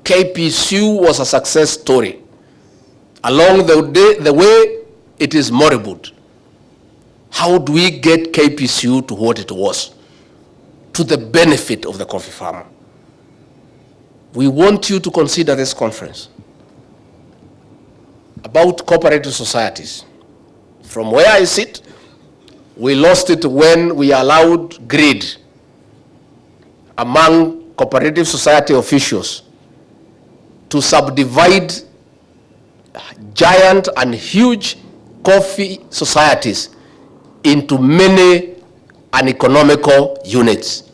KPCU was a success story. Along the way, it is moribund. How do we get KPCU to what it was, to the benefit of the coffee farmer? We want you to consider this conference about cooperative societies. From where I sit, we lost it when we allowed greed among cooperative society officials to subdivide giant and huge coffee societies into many uneconomical units,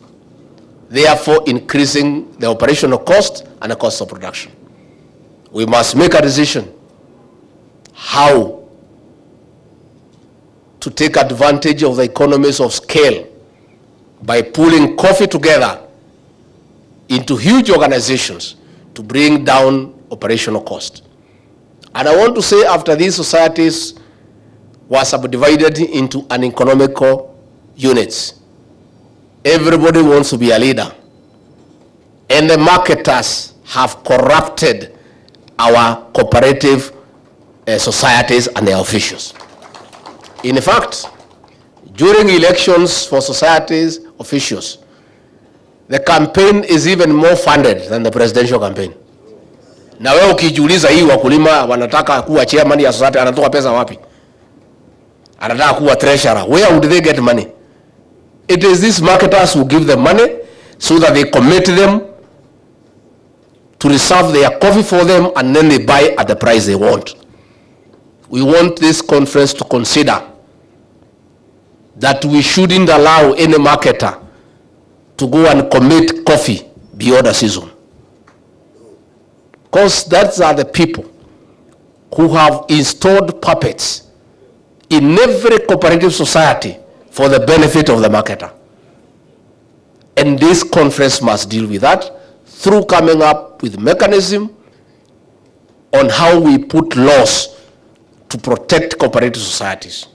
therefore increasing the operational cost and the cost of production. We must make a decision how to take advantage of the economies of scale by pulling coffee together into huge organizations to bring down operational cost. And I want to say, after these societies were subdivided into uneconomical units, everybody wants to be a leader. And the marketers have corrupted our cooperative societies and their officials. In fact, during elections for societies officials, the campaign is even more funded than the presidential campaign. Na wewe ukijiuliza, hii wakulima wanataka kuwa chairman ya society, anatoa pesa wapi? Anataka kuwa treasurer. Where would they get money? It is these marketers who give them money so that they commit them to reserve their coffee for them, and then they buy at the price they want. We want this conference to consider that we shouldn't allow any marketer to go and commit coffee beyond the season. Because those are the people who have installed puppets in every cooperative society for the benefit of the marketer. And this conference must deal with that through coming up with mechanism on how we put laws to protect cooperative societies.